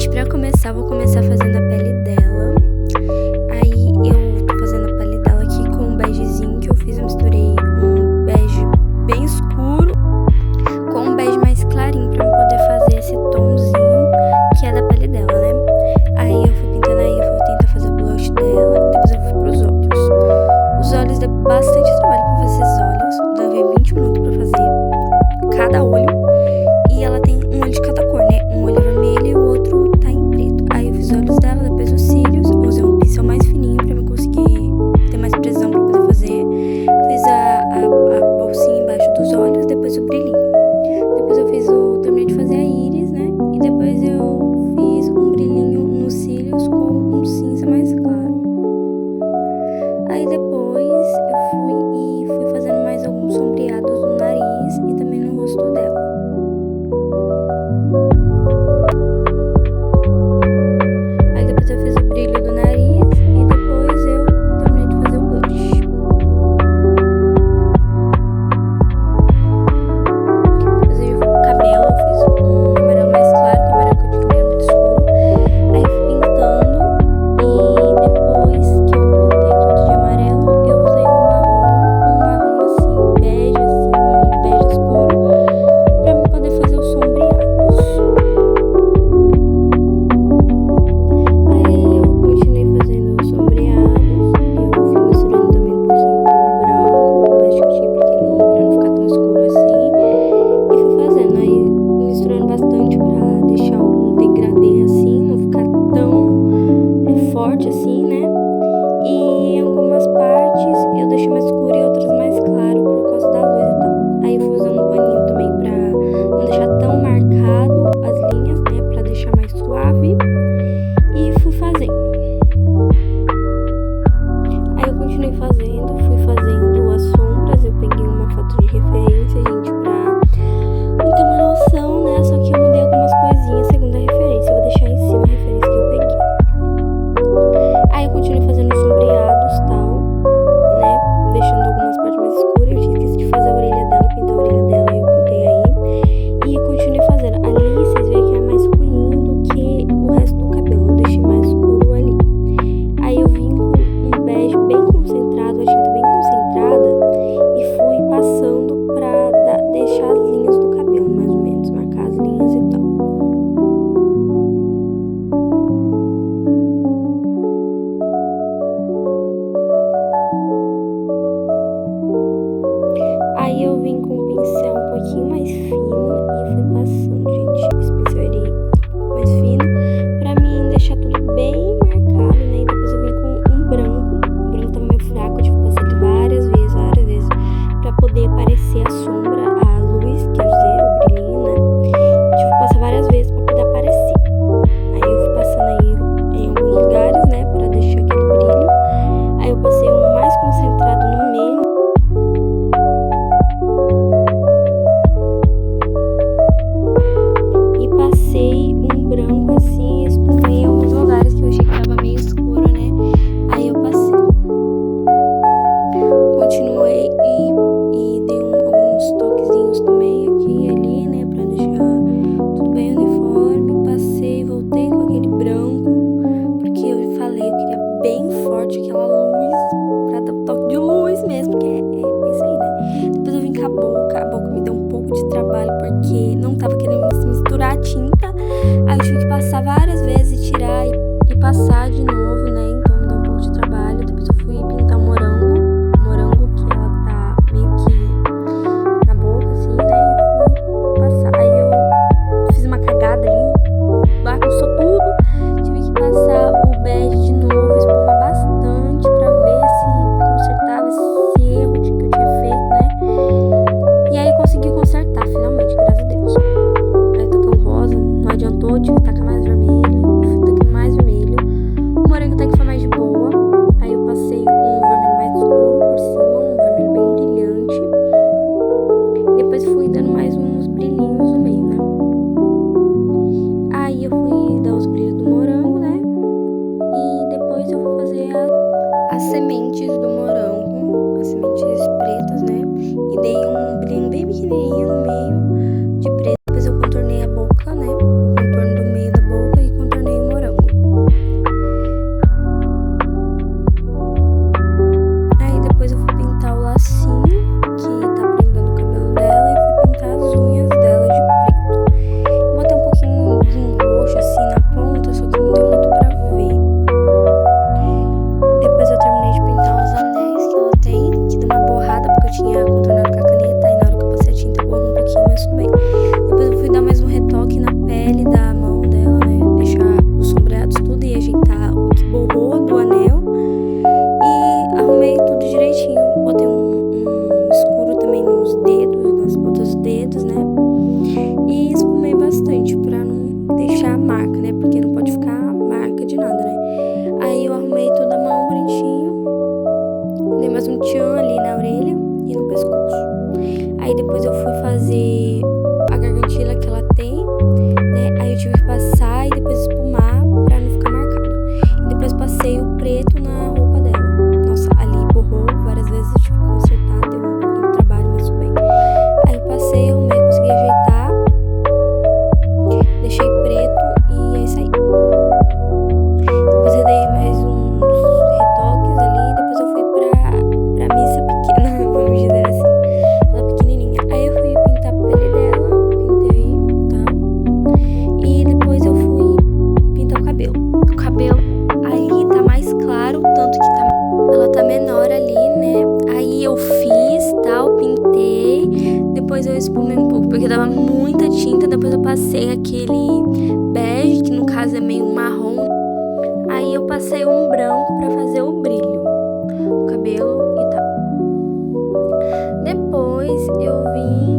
Gente, pra começar, vou começar fazendo a pele dela. Aí eu tô fazendo a pele dela aqui com um begezinho que eu fiz. Eu misturei um bege bem escuro com um bege mais clarinho pra eu poder fazer esse tomzinho que é da pele dela, né? Aí eu fui pintando aí, eu fui tentar fazer o blush dela. Depois eu fui pros olhos. Os olhos deu bastante trabalho pra fazer esses olhos. Levei 20 minutos pra fazer cada olho. E ela tem um olho de cada cor, né? Um olho vermelho e o outro tá em preto. Aí eu fiz os olhos dela, depois os cílios. Usei um pincel mais fininho pra eu conseguir ter mais precisão pra poder fazer. Fiz a bolsinha embaixo dos olhos, depois o brilhinho. Depois eu terminei de fazer a íris, né? E depois eu fiz um brilhinho nos cílios com um cinza mais claro. Aí depois eu fui fazendo mais alguns sombreados no nariz e também no rosto dela. Aí depois eu fiz o brilho do nariz e depois eu terminei de fazer o blush. Depois eu fui pro cabelo. muita tinta, depois eu passei aquele bege, que no caso é meio marrom. Aí eu passei um branco pra fazer o brilho, o cabelo e tal. Depois eu vim